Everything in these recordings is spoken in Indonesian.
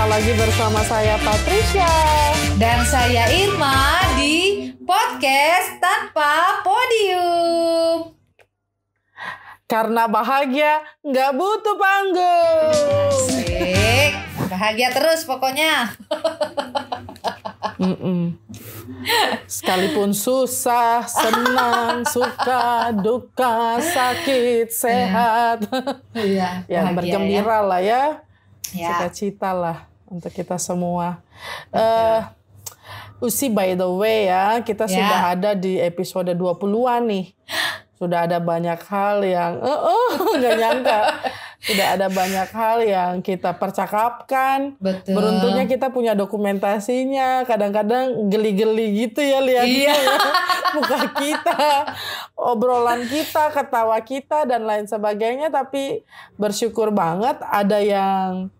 Jumpa lagi bersama saya Patricia dan saya Irma di podcast Tanpa Podium. Karena bahagia nggak butuh panggung. Asik, bahagia terus pokoknya. Sekalipun susah, senang, suka, duka, sakit, sehat, yang bergembira ya. Lah ya. Cita-cita lah untuk kita semua. Usi, by the way ya, kita sudah ada di episode 20-an nih. Sudah ada banyak hal yang nggak nyangka. Sudah ada banyak hal yang kita percakapkan. Betul. Beruntungnya kita punya dokumentasinya. Kadang-kadang geli-geli gitu ya lihatnya. Ya. Muka kita, obrolan kita, ketawa kita, dan lain sebagainya. Tapi bersyukur banget ada yang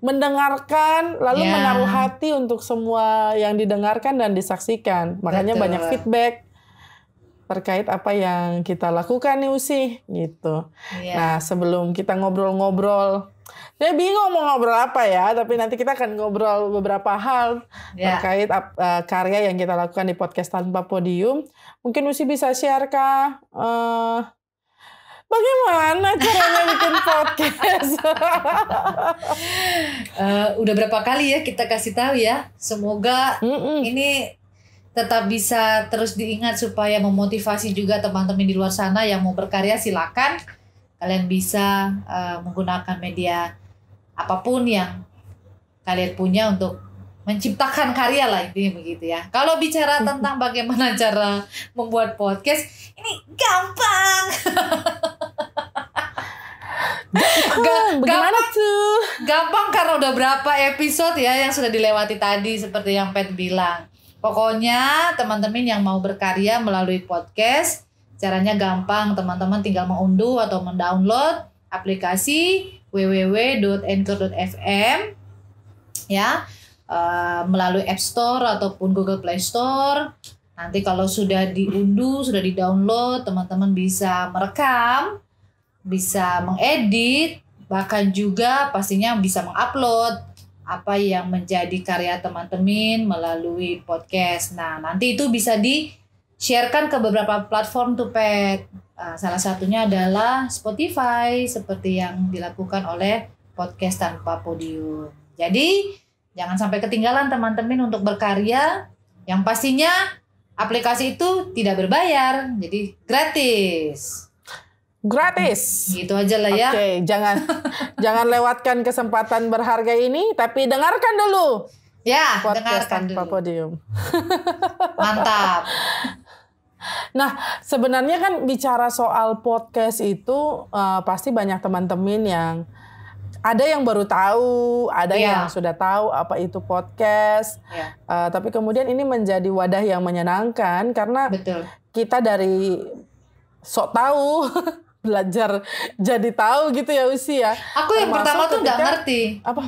mendengarkan, lalu menaruh hati untuk semua yang didengarkan dan disaksikan. Makanya banyak feedback terkait apa yang kita lakukan nih Usi gitu. Nah sebelum kita ngobrol-ngobrol, saya bingung mau ngobrol apa ya, tapi nanti kita akan ngobrol beberapa hal terkait karya yang kita lakukan di podcast Tanpa Podium. Mungkin Usi bisa share kah bagaimana caranya bikin podcast? Udah berapa kali ya kita kasih tahu ya. Semoga ini tetap bisa terus diingat supaya memotivasi juga teman-teman di luar sana yang mau berkarya. Silakan kalian bisa menggunakan media apapun yang kalian punya untuk menciptakan karya lah, intinya begitu ya. Kalau bicara tentang bagaimana cara membuat podcast, ini gampang. Bagaimana tuh? Gampang karena udah berapa episode ya yang sudah dilewati tadi, seperti yang Pet bilang. Pokoknya teman-teman yang mau berkarya melalui podcast, caranya gampang. Teman-teman tinggal mengunduh atau mendownload aplikasi www.anchor.fm ya, melalui App Store ataupun Google Play Store. Nanti kalau sudah diunduh, sudah didownload, teman-teman bisa merekam, bisa mengedit, bahkan juga pastinya bisa mengupload apa yang menjadi karya teman-teman melalui podcast. Nah, nanti itu bisa di-sharekan ke beberapa platform tuh, Pet. Salah satunya adalah Spotify, seperti yang dilakukan oleh podcast Tanpa Podium. Jadi, jangan sampai ketinggalan teman-teman untuk berkarya. Yang pastinya aplikasi itu tidak berbayar, jadi gratis. Gratis. Gitu aja lah ya. Oke, jangan lewatkan kesempatan berharga ini, tapi dengarkan dulu. Ya, podcast dengarkan Tanpa dulu. Podium. Mantap. Nah, sebenarnya kan bicara soal podcast itu pasti banyak teman-teman yang ada yang baru tahu, ada yang sudah tahu apa itu podcast. Tapi kemudian ini menjadi wadah yang menyenangkan karena kita dari sok tahu belajar jadi tahu gitu ya Usi ya. Aku yang pertama tuh nggak ngerti. Apa?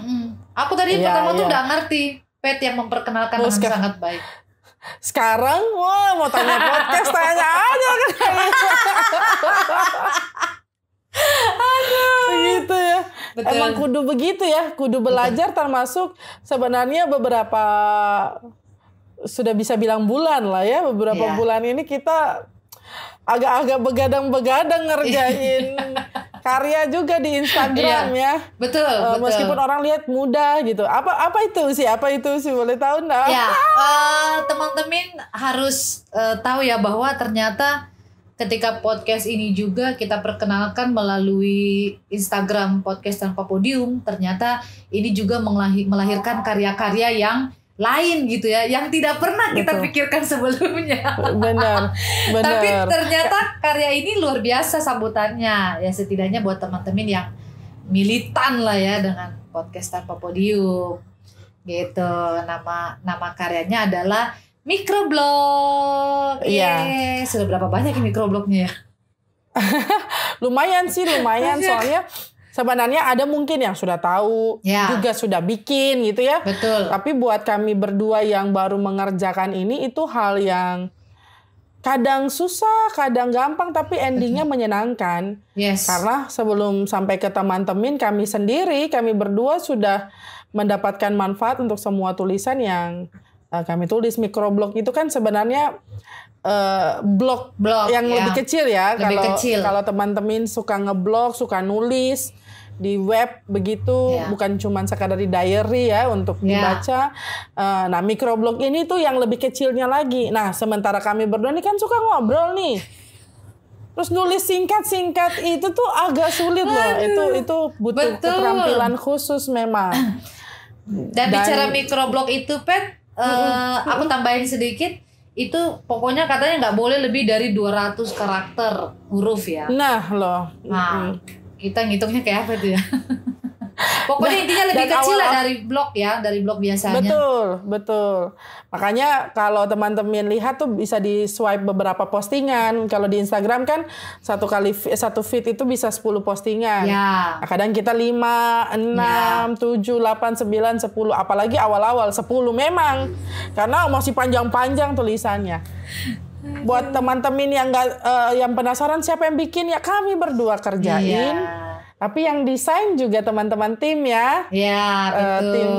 Aku tadi yang pertama tuh nggak ngerti. Pet yang memperkenalkan dengan sangat baik. Sekarang, wah mau tanya podcast, tanya aja kan. Aduh. Begitu ya. Betul. Emang kudu begitu ya, kudu belajar. Termasuk sebenarnya beberapa, sudah bisa bilang bulan lah ya, beberapa bulan ini kita agak-agak begadang-begadang ngerjain karya juga di Instagram ya. Betul. Meskipun orang lihat mudah gitu. Apa itu sih? Apa itu sih? Boleh tahu enggak? Ya, teman-teman harus tahu ya bahwa ternyata ketika podcast ini juga kita perkenalkan melalui Instagram podcast Tanpa Podium, ternyata ini juga melahirkan karya-karya yang lain gitu ya, yang tidak pernah kita pikirkan sebelumnya. Benar. Tapi ternyata karya ini luar biasa sambutannya ya, setidaknya buat teman-teman yang militan lah ya dengan podcast Tanpa Podium gitu. Nama karyanya adalah Microblog. Sudah berapa banyak ini microblognya ya? lumayan soalnya sebenarnya ada mungkin yang sudah tahu, juga sudah bikin gitu ya. Betul. Tapi buat kami berdua yang baru mengerjakan ini, itu hal yang kadang susah, kadang gampang, tapi endingnya menyenangkan. Yes. Karena sebelum sampai ke teman-teman, kami sendiri, kami berdua sudah mendapatkan manfaat untuk semua tulisan yang kami tulis. Microblog itu kan sebenarnya blog yang lebih kecil ya. Kalau teman-teman suka ngeblog, suka nulis di web begitu, bukan cuma sekadar di diary ya untuk dibaca. Nah, microblog ini tuh yang lebih kecilnya lagi. Nah, sementara kami berdua ini kan suka ngobrol nih. Terus nulis singkat-singkat itu tuh agak sulit loh. Itu butuh keterampilan khusus memang. Dan bicara microblog itu, Pet, aku tambahin sedikit. Itu pokoknya katanya nggak boleh lebih dari 200 karakter huruf ya. Nah loh. Nah, kita ngitungnya kayak apa tuh ya? Pokoknya intinya lebih kecil lah dari blog ya, dari blog biasanya. Betul. Makanya kalau teman-teman lihat tuh bisa di swipe beberapa postingan. Kalau di Instagram kan satu feed itu bisa 10 postingan. Ya. Kadang kita 5, 6, 7, 8, 9, 10. Apalagi awal-awal 10 memang. Karena masih panjang-panjang tulisannya. Buat teman-teman yang penasaran siapa yang bikin, ya kami berdua kerjain. Tapi yang desain juga teman-teman tim ya. Iya, betul. Tim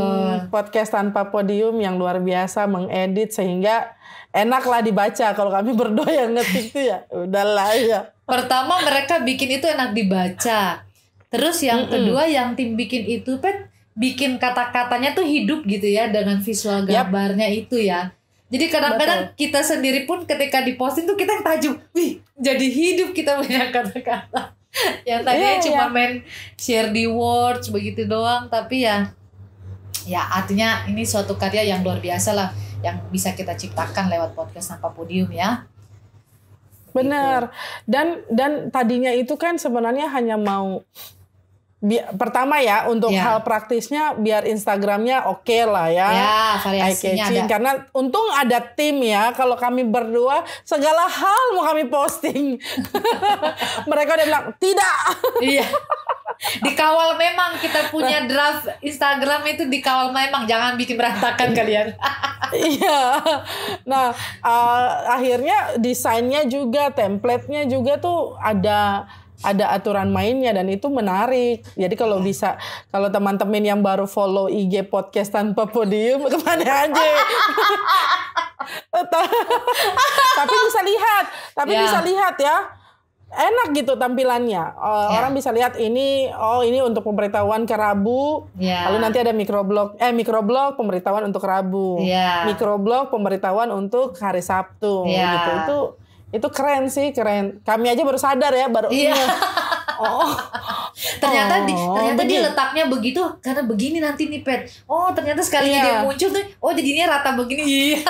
podcast tanpa podium yang luar biasa mengedit sehingga enaklah dibaca. Kalau kami berdua yang ngetik tuh ya udahlah ya. Pertama mereka bikin itu enak dibaca. Terus yang kedua yang tim bikin itu bikin kata-katanya tuh hidup gitu ya dengan visual gambarnya itu ya. Jadi kadang-kadang kita sendiri pun ketika diposting tuh kita yang tajam, wih jadi hidup kita punya kata-kata. Yang tadinya cuma main share di words begitu doang, tapi ya artinya ini suatu karya yang luar biasa lah yang bisa kita ciptakan lewat podcast tanpa podium ya. Benar. Gitu. Dan tadinya itu kan sebenarnya hanya mau pertama ya untuk hal praktisnya biar Instagramnya oke lah ya. Ya, variasinya ada. Karena untung ada tim ya. Kalau kami berdua segala hal mau kami posting. Mereka udah bilang tidak. Iya. Dikawal memang, kita punya draft Instagram itu dikawal memang, jangan bikin berantakan kalian. Iya. Nah, akhirnya desainnya juga, template-nya juga tuh ada aturan mainnya dan itu menarik. Jadi kalau bisa, kalau teman-teman yang baru follow IG podcast tanpa podium kemana aja. Tapi bisa lihat ya. Enak gitu tampilannya. Orang bisa lihat ini untuk pemberitahuan ke Rabu. Lalu nanti ada microblog pemberitahuan untuk Rabu. Microblog pemberitahuan untuk hari Sabtu gitu. Itu keren sih, keren. Kami aja baru sadar ya, ternyata dia letaknya begitu karena begini nanti nih Pet. Ternyata sekalinya dia muncul tuh, jadinya rata begini.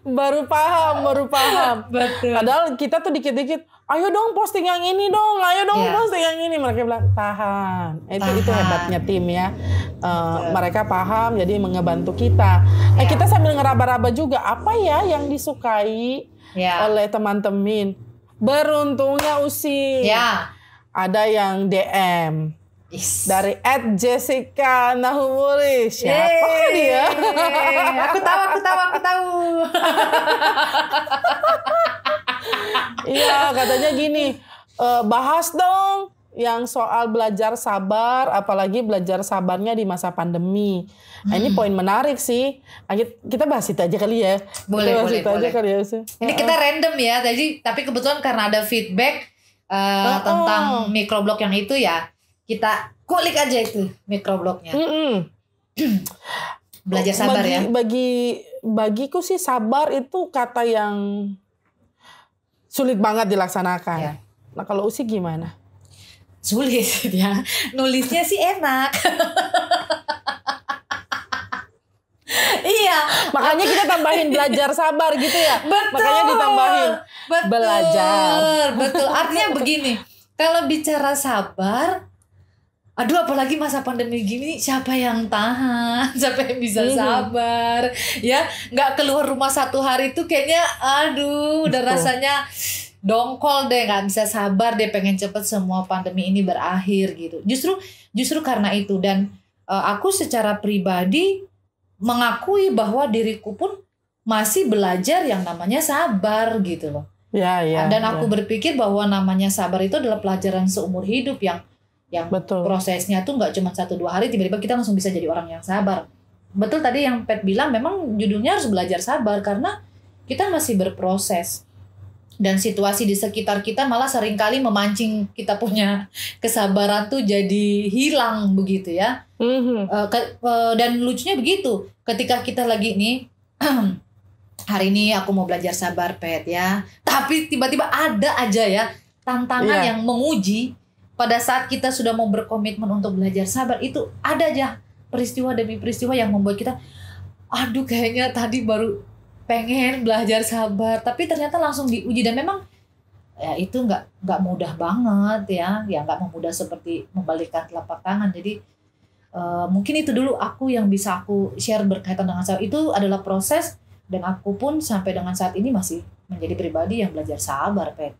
Baru paham. Betul. Padahal kita tuh dikit-dikit, ayo dong posting yang ini dong, posting yang ini. Mereka bilang tahan. Itu hebatnya tim ya. Mereka paham, jadi mengebantu kita. Kita sambil ngeraba-raba juga apa ya yang disukai oleh teman-teman. Beruntungnya Usi. Ada yang DM. Dari @Jessica Nahumuri. Siapa dia? Aku tahu. Iya, katanya gini, bahas dong yang soal belajar sabar, apalagi belajar sabarnya di masa pandemi. Nah, ini poin menarik sih. Kita bahas itu aja kali ya. Boleh. Kali ya. Ini kita random ya, tapi kebetulan karena ada feedback tentang microblog yang itu ya, kita kulik aja itu microblognya. Belajar sabar ya. Bagiku sih sabar itu kata yang sulit banget dilaksanakan. Nah, kalau Usi gimana? Sulit ya. Nulisnya sih enak. Iya. Makanya kita tambahin belajar sabar gitu ya. Betul. Makanya ditambahin belajar. Betul. Artinya begini. Kalau bicara sabar, apalagi masa pandemi gini, siapa yang tahan? Siapa yang bisa sabar? Ya, nggak keluar rumah 1 hari itu kayaknya, udah rasanya dongkol deh, nggak bisa sabar deh, pengen cepet semua pandemi ini berakhir gitu. Justru karena itu, dan aku secara pribadi mengakui bahwa diriku pun masih belajar yang namanya sabar gitu loh. Dan aku berpikir bahwa namanya sabar itu adalah pelajaran seumur hidup yang yang Betul. prosesnya tuh nggak cuma 1-2 hari tiba-tiba kita langsung bisa jadi orang yang sabar. Betul tadi yang Pet bilang, memang judulnya harus belajar sabar karena kita masih berproses. Dan situasi di sekitar kita malah seringkali memancing kita punya kesabaran tuh jadi hilang begitu ya. Dan lucunya begitu, ketika kita lagi nih hari ini aku mau belajar sabar Pet ya, tapi tiba-tiba ada aja ya tantangan yang menguji. Pada saat kita sudah mau berkomitmen untuk belajar sabar, itu ada aja peristiwa demi peristiwa yang membuat kita, aduh kayaknya tadi baru pengen belajar sabar, tapi ternyata langsung diuji. Dan memang ya itu nggak mudah banget ya nggak mudah seperti membalikkan telapak tangan. Jadi mungkin itu dulu yang bisa aku share berkaitan dengan sabar. Itu adalah proses, dan aku pun sampai dengan saat ini masih menjadi pribadi yang belajar sabar, Pet.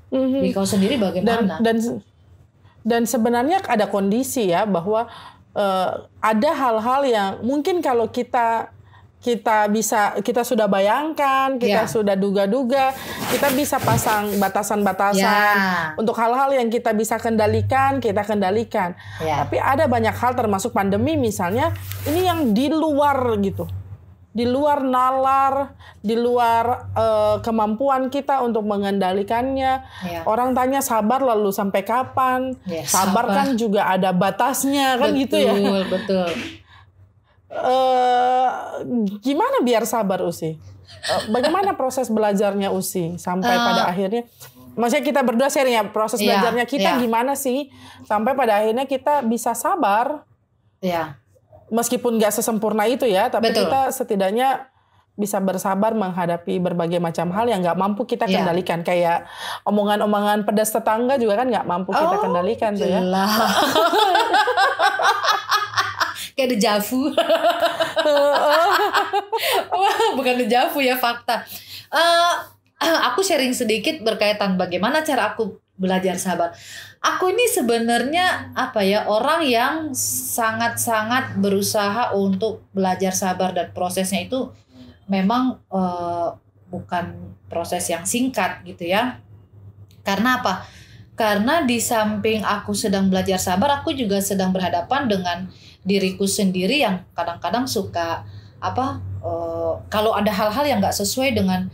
Jadi kau sendiri bagaimana? Dan sebenarnya ada kondisi ya bahwa ada hal-hal yang mungkin kalau kita sudah bayangkan, kita sudah duga-duga, kita bisa pasang batasan-batasan untuk hal-hal yang kita bisa kendalikan, kita kendalikan. Tapi ada banyak hal termasuk pandemi misalnya, ini yang di luar gitu. Di luar nalar, di luar kemampuan kita untuk mengendalikannya. Orang tanya sabar lalu sampai kapan? Sabar kan juga ada batasnya kan, gitu ya. Betul. Gimana biar sabar Usi? Bagaimana proses belajarnya Usi sampai pada akhirnya? Maksudnya kita berdua sharing ya, proses belajarnya kita gimana sih sampai pada akhirnya kita bisa sabar? Meskipun nggak sesempurna itu ya, tapi kita setidaknya bisa bersabar menghadapi berbagai macam hal yang nggak mampu kita kendalikan. Kayak omongan-omongan pedas tetangga juga kan nggak mampu kita kendalikan tuh ya. Kayak dejavu. Bukan dejavu ya, fakta. Aku sharing sedikit berkaitan bagaimana cara aku belajar sabar. Aku ini sebenarnya orang yang sangat-sangat berusaha untuk belajar sabar, dan prosesnya itu memang bukan proses yang singkat gitu ya. Karena apa? Karena di samping aku sedang belajar sabar, aku juga sedang berhadapan dengan diriku sendiri yang kadang-kadang suka kalau ada hal-hal yang nggak sesuai dengan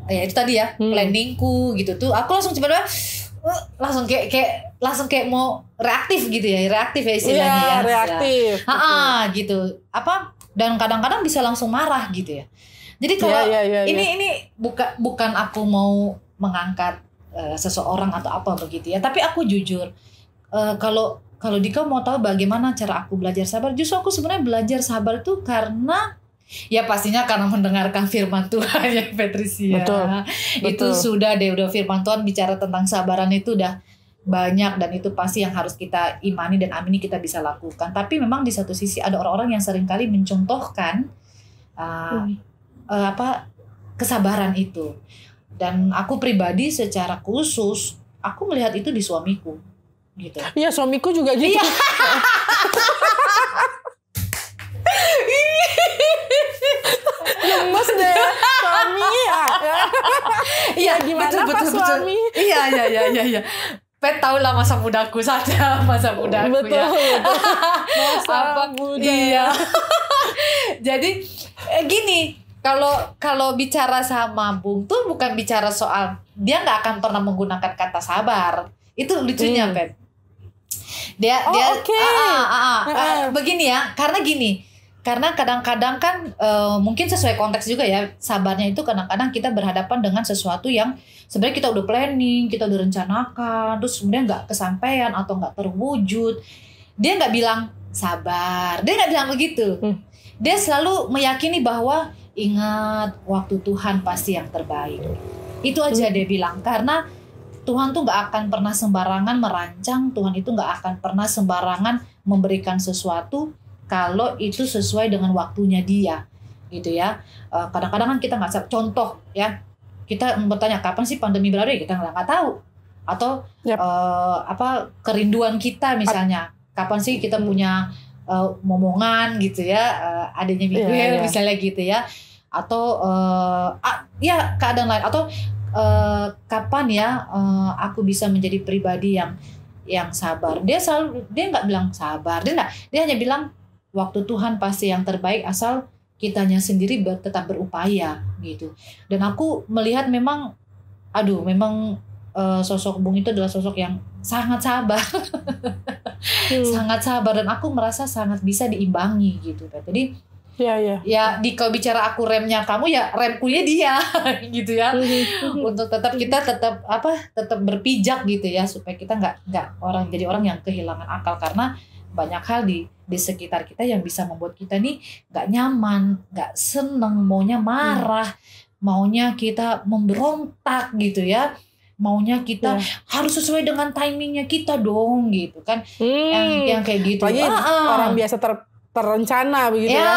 ya itu tadi ya planningku gitu tuh, aku langsung tiba-tiba langsung kayak mau reaktif gitu ya, istilahnya ya. Reaktif. Gitu. Dan kadang-kadang bisa langsung marah gitu ya. Jadi kalau ini bukan aku mau mengangkat seseorang atau apa begitu ya, tapi aku jujur kalau Dika mau tahu bagaimana cara aku belajar sabar, justru aku sebenarnya belajar sabar itu karena ya pastinya karena mendengarkan firman Tuhan ya, Patricia. Betul. Itu udah firman Tuhan bicara tentang sabaran itu udah banyak, dan itu pasti yang harus kita imani dan amini kita bisa lakukan. Tapi memang di satu sisi ada orang-orang yang seringkali mencontohkan kesabaran itu. Dan aku pribadi secara khusus aku melihat itu di suamiku. Gitu. Iya, suamiku juga gitu. Gemes deh suami ya. Iya, gimana betul, suami? Iya. Pet tahu lah masa mudaku saja, masa mudaku betul. Masa muda. Iya. Jadi gini, kalau bicara sama Bung tuh bukan bicara soal dia nggak akan pernah menggunakan kata sabar. Itu lucunya, Pet. Dia begini ya, karena kadang-kadang kan mungkin sesuai konteks juga ya, sabarnya itu kadang-kadang kita berhadapan dengan sesuatu yang sebenarnya kita udah planning, kita udah rencanakan, terus kemudian nggak kesampaian atau nggak terwujud. Dia nggak bilang sabar, dia nggak bilang begitu. Dia selalu meyakini bahwa ingat waktu Tuhan pasti yang terbaik. Itu aja dia bilang, karena Tuhan tuh gak akan pernah sembarangan merancang, Tuhan itu gak akan pernah sembarangan memberikan sesuatu kalau itu sesuai dengan waktunya dia, gitu ya. Kadang-kadang kan kita gak contoh ya, kita bertanya kapan sih pandemi berakhir, kita gak tahu. Atau kerinduan kita misalnya, kapan sih kita punya momongan gitu ya, adanya Miguel misalnya gitu ya. Atau keadaan lain, atau kapan ya aku bisa menjadi pribadi yang yang sabar. Dia nggak bilang sabar, dia hanya bilang waktu Tuhan pasti yang terbaik asal kitanya sendiri tetap berupaya gitu. Dan aku melihat memang sosok Bung itu adalah sosok yang sangat sabar. Sangat sabar, dan aku merasa sangat bisa diimbangi gitu. Jadi ya kalau bicara aku remnya kamu, ya remkunya dia gitu ya. Untuk kita tetap berpijak gitu ya, supaya kita nggak jadi orang yang kehilangan akal, karena banyak hal di sekitar kita yang bisa membuat kita nih nggak nyaman, nggak seneng, maunya marah, maunya kita memberontak gitu ya, maunya kita harus sesuai dengan timingnya kita dong gitu kan. Yang kayak gitu. Orang biasa terencana begitu ya.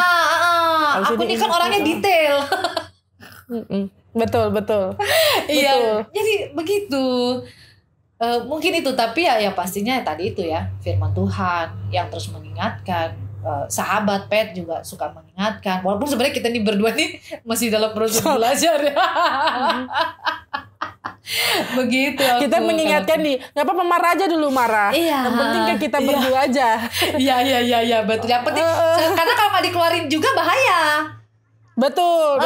Aku ini kan orangnya detail. Betul. Iya, jadi begitu. Mungkin itu, tapi ya pastinya tadi itu ya, firman Tuhan yang terus mengingatkan. Sahabat Pet juga suka mengingatkan, walaupun sebenarnya kita nih berdua nih masih dalam proses belajar ya. Begitu. Kita mengingatkan nih, nggak apa-apa marah aja dulu, marah. Yang penting kan kita berdua aja. Iya, betul. Yang penting karena kalau nggak dikeluarin juga bahaya. Betul.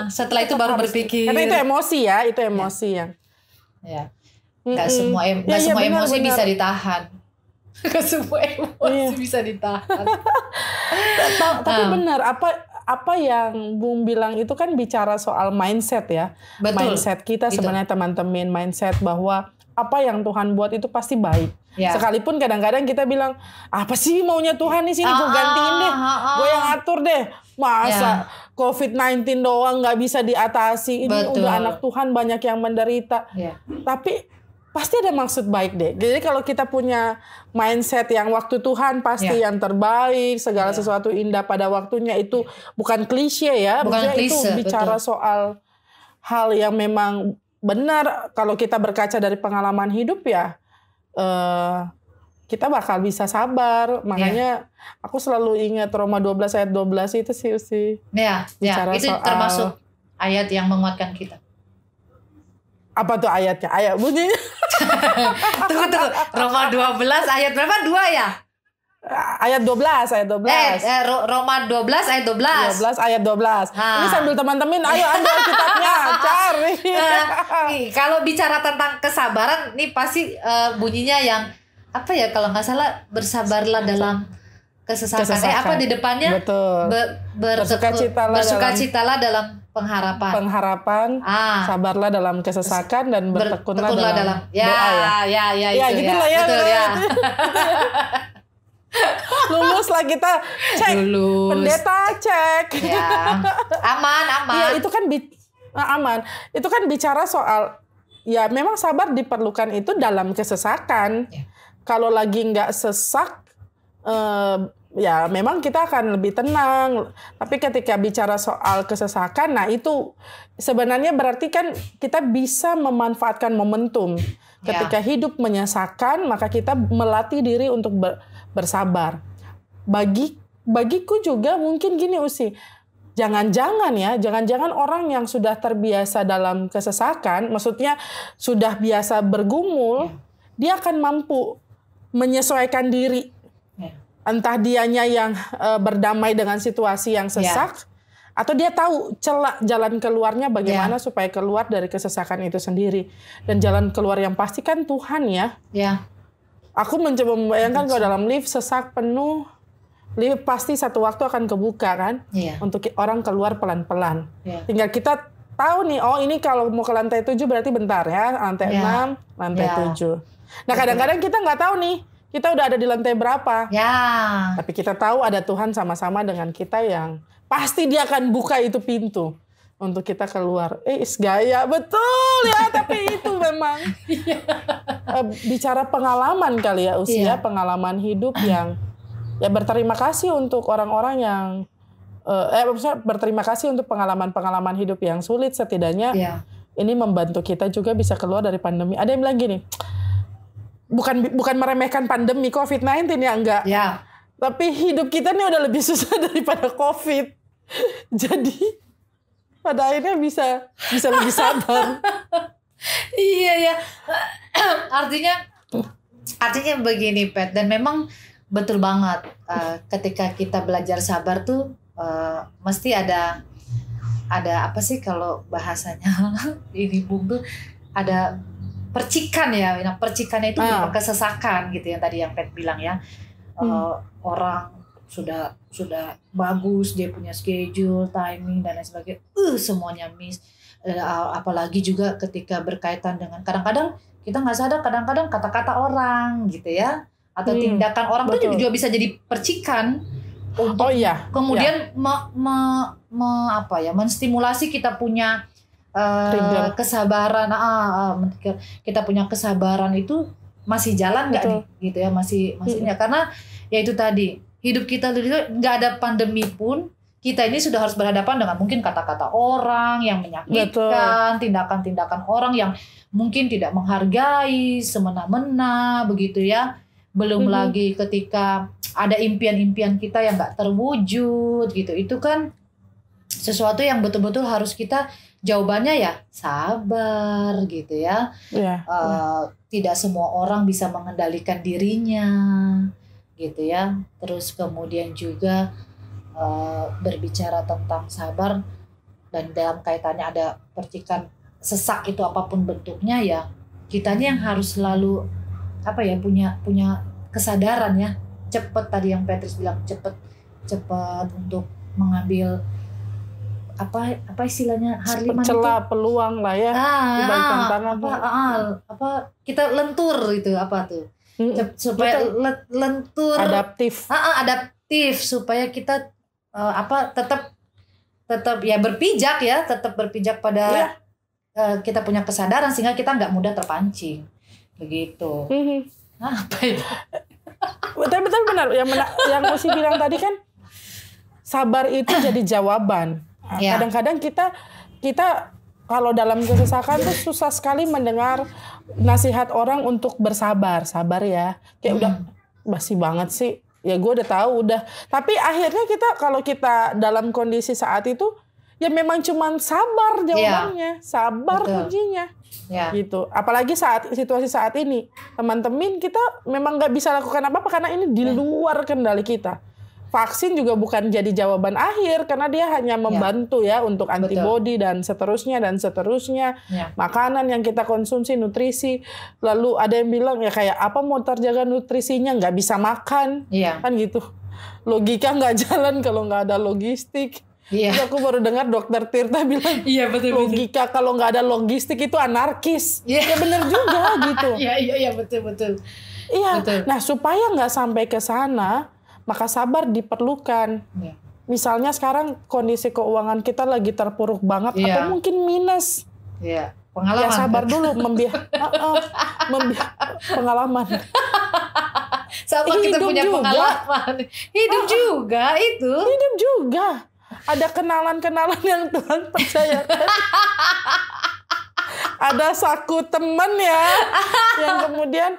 Setelah itu baru berpikir. Karena itu emosi ya, yang. Ya. Nggak semua emosi bisa ditahan. Nggak semua emosi bisa ditahan. Tapi benar, apa yang Bung bilang itu kan bicara soal mindset ya. Betul. Mindset kita sebenarnya teman-teman, mindset bahwa apa yang Tuhan buat itu pasti baik. Sekalipun kadang-kadang kita bilang, apa sih maunya Tuhan di sini, gue gantiin deh, gue yang atur deh. Masa COVID-19 doang nggak bisa diatasi, ini udah anak Tuhan banyak yang menderita. Tapi pasti ada maksud baik deh. Jadi kalau kita punya mindset yang waktu Tuhan pasti yang terbaik, segala sesuatu indah pada waktunya, itu bukan klise ya. Maksudnya itu bicara soal hal yang memang benar. Kalau kita berkaca dari pengalaman hidup ya, kita bakal bisa sabar. Makanya aku selalu ingat Roma 12 ayat 12 itu sih. Itu termasuk ayat yang menguatkan kita. Apa tuh ayatnya? Ayat bunyinya. Tunggu. Roma 12 ayat berapa? 2 ya? Ayat 12. Roma 12 ayat 12. 12 ayat 12. Ini sambil teman-teman ayo ambil kitabnya, cari. Kalau bicara tentang kesabaran, nih pasti bunyinya yang apa ya, kalau nggak salah, bersabarlah dalam kesesakan. Apa di depannya? Betul. Bersukacitalah dalam pengharapan. Sabarlah dalam kesesakan dan bertekunlah dalam doa ya. Ya gitu lah ya. Betul ya. Lulus lah kita, cek. Pendeta cek. Ya. Aman. Iya, itu kan aman. Itu kan bicara soal ya memang sabar diperlukan itu dalam kesesakan. Kalau lagi nggak sesak, ya memang kita akan lebih tenang. Tapi ketika bicara soal kesesakan, nah itu sebenarnya berarti kan kita bisa memanfaatkan momentum. Ketika hidup menyesakan, maka kita melatih diri untuk bersabar. Bagiku juga mungkin gini Usi, jangan-jangan orang yang sudah terbiasa dalam kesesakan, maksudnya sudah biasa bergumul, dia akan mampu menyesuaikan diri. Entah dianya yang berdamai dengan situasi yang sesak, atau dia tahu celah jalan keluarnya bagaimana supaya keluar dari kesesakan itu sendiri. Dan jalan keluar yang pasti kan Tuhan ya. Aku mencoba membayangkan kalau dalam lift sesak penuh, lift pasti satu waktu akan kebuka kan, untuk orang keluar pelan-pelan. Tinggal kita tahu nih, oh ini kalau mau ke lantai 7 berarti bentar ya, lantai 6, lantai 7. Nah kadang-kadang kita nggak tahu nih, kita udah ada di lantai berapa. Tapi kita tahu ada Tuhan sama-sama dengan kita yang pasti dia akan buka itu pintu untuk kita keluar. Gaya betul ya, tapi itu memang bicara pengalaman kali ya usia, pengalaman hidup yang ya berterima kasih untuk orang-orang yang maksudnya berterima kasih untuk pengalaman-pengalaman hidup yang sulit, setidaknya ini membantu kita juga bisa keluar dari pandemi. Ada yang bilang gini, bukan meremehkan pandemi COVID-19 ya, enggak. Tapi hidup kita nih udah lebih susah daripada COVID. Jadi pada akhirnya bisa lebih sabar. Iya ya. Artinya Artinya begini, Pet, dan memang betul banget ketika kita belajar sabar tuh mesti ada apa sih kalau bahasanya ini Bung tuh ada percikan ya. Nah, percikannya itu berupa kesesakan gitu ya tadi yang Pet bilang ya. Orang sudah bagus, dia punya schedule, timing dan lain sebagainya, semuanya miss. Apalagi juga ketika berkaitan dengan kadang-kadang kita nggak sadar, kadang-kadang kata-kata orang gitu ya, atau tindakan orang itu juga bisa jadi percikan untuk kemudian menstimulasi kita punya kesabaran. Kita punya kesabaran itu masih jalan nggak nih gitu ya, masih karena ya itu tadi, hidup kita nggak ada pandemi pun kita ini sudah harus berhadapan dengan mungkin kata-kata orang yang menyakitkan, tindakan-tindakan orang yang mungkin tidak menghargai, semena-mena begitu ya. Belum lagi ketika ada impian-impian kita yang nggak terwujud gitu. Itu kan sesuatu yang betul-betul harus kita jawabannya ya sabar gitu ya. Tidak semua orang bisa mengendalikan dirinya gitu ya. Terus kemudian juga berbicara tentang sabar dan dalam kaitannya ada percikan sesak itu apapun bentuknya ya, kitanya yang harus selalu punya kesadaran ya, cepet tadi yang Patrice bilang, cepet untuk mengambil apa istilahnya Harliman celah peluang lah ya, dibalik tantangan kita lentur itu apa tuh supaya lentur adaptif supaya kita tetap ya berpijak ya, tetap berpijak pada kita punya kesadaran sehingga kita nggak mudah terpancing begitu. Apa itu? Betul benar yang Usi bilang tadi kan, sabar itu jadi jawaban. Kadang-kadang kita kalau dalam kesesakan tuh susah sekali mendengar nasihat orang untuk bersabar ya, kayak udah basi banget sih. Ya gue udah tahu udah. Tapi akhirnya kalau kita dalam kondisi saat itu ya memang cuman sabar jawabannya, sabar kuncinya. Gitu. Apalagi situasi saat ini, teman-teman kita memang nggak bisa lakukan apa-apa karena ini di luar kendali kita. Vaksin juga bukan jadi jawaban akhir karena dia hanya membantu ya untuk antibodi dan seterusnya. Makanan yang kita konsumsi, nutrisi. Lalu ada yang bilang ya kayak apa mau terjaga nutrisinya, nggak bisa makan, kan gitu. Logika nggak jalan kalau nggak ada logistik. Jadi aku baru dengar Dokter Tirta bilang logika kalau nggak ada logistik itu anarkis. Ya benar juga gitu. Iya betul. Iya. Nah supaya nggak sampai ke sana, maka sabar diperlukan. Misalnya sekarang kondisi keuangan kita lagi terpuruk banget atau mungkin minus. Pengalaman. Ya sabar dulu pengalaman. Sama kita punya pengalaman. Hidup juga itu. Hidup juga. Ada kenalan-kenalan yang Tuhan percayakan. Ada saku teman ya yang kemudian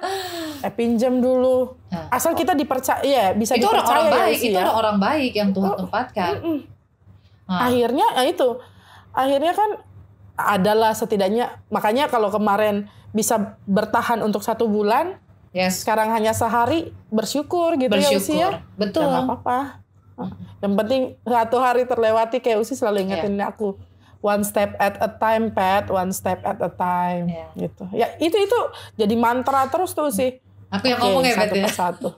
pinjam dulu. Asal kita dipercaya, bisa itu dipercaya. Orang-orang baik, itu orang baik yang Tuhan tempatkan. Akhirnya itu. Akhirnya kan adalah setidaknya, makanya kalau kemarin bisa bertahan untuk 1 bulan, sekarang hanya sehari, bersyukur gitu ya Usi ya. Betul. Gak apa-apa. Yang penting 1 hari terlewati, kayak Usi selalu ingetin aku. One step at a time, Pat. One step at a time. Gitu. Ya itu jadi mantra terus tuh sih. Aku yang ngomong ya, Pat ya. Satu.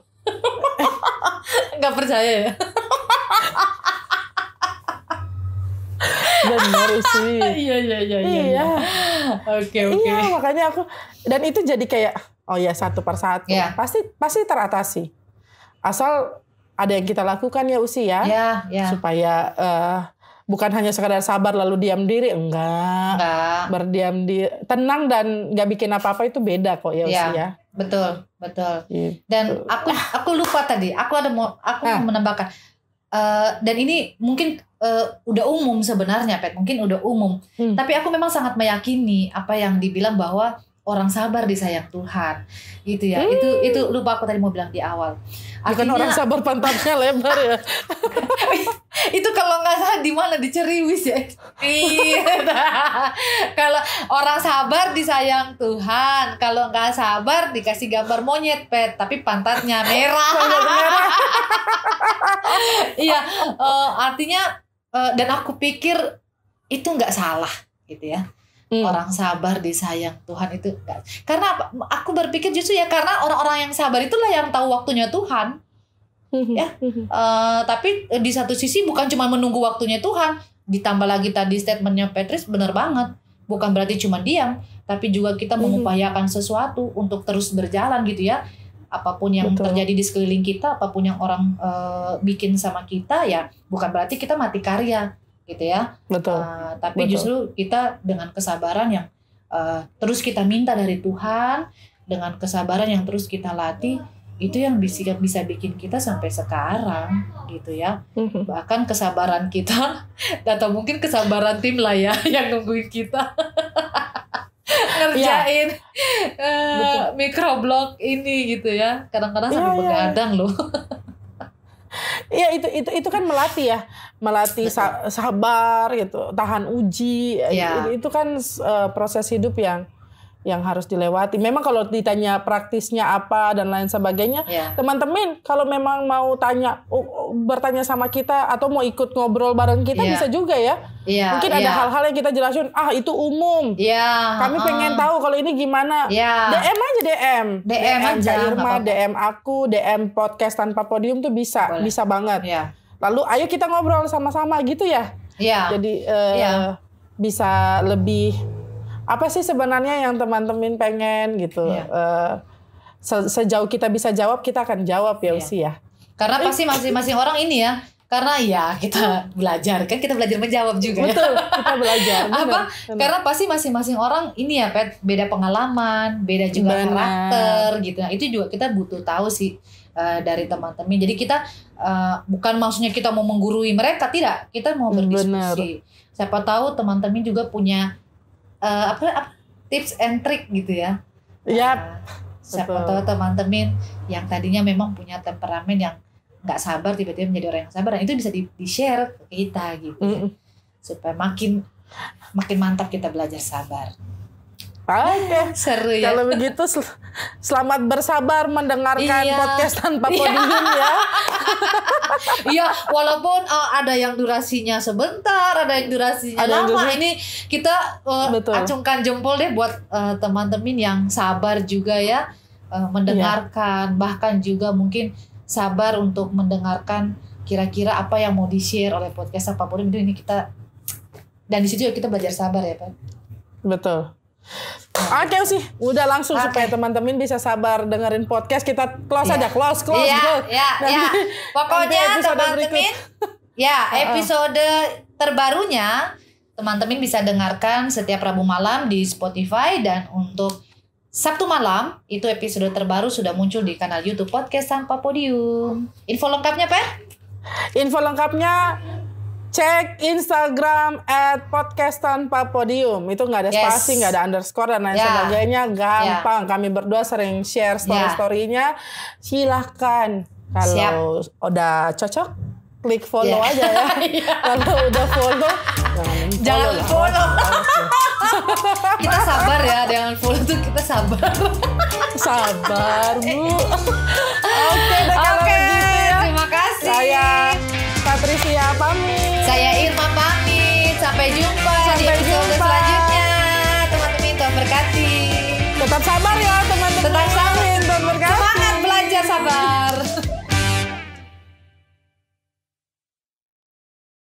Nggak percaya ya? Benar sih. Iya. Oke. Iya, makanya aku, dan itu jadi kayak satu persatu. Pasti teratasi. Asal ada yang kita lakukan ya Usi ya. Supaya bukan hanya sekadar sabar lalu diam diri, enggak. Berdiam diri, tenang dan nggak bikin apa-apa itu beda kok ya Usi ya. Betul. Gitu. Dan aku lupa tadi, aku mau menambahkan. Dan ini mungkin udah umum sebenarnya, Pet. Mungkin udah umum. Tapi aku memang sangat meyakini apa yang dibilang bahwa orang sabar disayang Tuhan, gitu ya. Itu lupa aku tadi mau bilang di awal. Bukan orang sabar pantatnya lebar ya. Itu kalau nggak salah di mana, di Ceriwis ya. Iya. Kalau orang sabar disayang Tuhan, kalau nggak sabar dikasih gambar monyet pet, tapi pantatnya merah. Iya, artinya dan aku pikir itu nggak salah gitu ya. Orang sabar disayang Tuhan itu enggak. Karena aku berpikir justru ya karena orang-orang yang sabar itulah yang tahu waktunya Tuhan. Ya, tapi di satu sisi bukan cuma menunggu waktunya Tuhan, ditambah lagi tadi statementnya Patrice benar banget, bukan berarti cuma diam, tapi juga kita mengupayakan sesuatu untuk terus berjalan gitu ya. Apapun yang terjadi di sekeliling kita, apapun yang orang bikin sama kita ya, bukan berarti kita mati karya gitu ya. Tapi justru kita dengan kesabaran yang terus kita minta dari Tuhan, dengan kesabaran yang terus kita latih, itu yang bisa bikin kita sampai sekarang gitu ya. Bahkan kesabaran kita atau mungkin kesabaran tim lah ya yang nungguin kita ngerjain microblog ini gitu ya. Kadang-kadang sampai begadang loh. Iya, itu kan melatih ya, melatih sabar gitu, tahan uji. Itu kan proses hidup yang harus dilewati. Memang kalau ditanya praktisnya apa dan lain sebagainya, teman-teman kalau memang mau bertanya sama kita atau mau ikut ngobrol bareng kita bisa juga ya. Mungkin ada hal-hal yang kita jelasin, itu umum. Kami pengen tahu kalau ini gimana. DM aja DM aja. Irma, DM aku, DM podcast tanpa podium tuh bisa banget. Lalu ayo kita ngobrol sama-sama gitu ya. Jadi bisa lebih apa sih sebenarnya yang teman-teman pengen gitu. Sejauh kita bisa jawab, kita akan jawab ya Usi ya. Karena pasti masing-masing orang ini ya, karena ya kita belajar kan, kita belajar menjawab juga. Betul, kita belajar. Benar. Karena pasti masing-masing orang ini ya Pet, beda pengalaman, beda juga karakter gitu. Nah, itu juga kita butuh tahu sih dari teman-teman. Jadi kita bukan maksudnya kita mau menggurui mereka, tidak. Kita mau berdiskusi. Siapa tahu teman-teman juga punya apa tips and trick gitu ya. Siapa tahu teman-teman yang tadinya memang punya temperamen yang nggak sabar tiba-tiba menjadi orang yang sabar, dan itu bisa di-share ke kita gitu ya. Supaya makin mantap kita belajar sabar. Oke, seru ya. Kalau begitu selamat bersabar mendengarkan podcast tanpa podium ya. Iya, walaupun ada yang durasinya sebentar, ada yang durasinya lama. Ini kita acungkan jempol deh buat teman-teman yang sabar juga ya, mendengarkan, bahkan juga mungkin sabar untuk mendengarkan kira-kira apa yang mau di-share oleh podcast tanpa podium. Ini kita, dan di situ juga kita belajar sabar ya, Pak. Betul. Oke sih, udah langsung supaya teman-teman bisa sabar dengerin podcast. Kita close aja, close. Pokoknya teman-teman, episode terbarunya teman-teman bisa dengarkan setiap Rabu malam di Spotify, dan untuk Sabtu malam itu episode terbaru sudah muncul di kanal YouTube Podcast Tanpa Podium. Info lengkapnya, Pak? Info lengkapnya cek Instagram @podcasttanpapodium. Itu nggak ada spasi, nggak ada underscore dan lain sebagainya. Gampang. Kami berdua sering share story-storynya. Silahkan. Kalau udah cocok, klik follow aja ya. Kalau udah follow, jangan follow. Kita sabar ya, dengan follow tuh kita sabar. Sabar, Bu. Oke, kalau begitu ya. Terima kasih. Saya Patricia pamit. Saya Irma pamit. Sampai jumpa di episode selanjutnya. Teman-teman, Tuhan berkati. Tetap sabar ya teman-teman. Tetap sabar.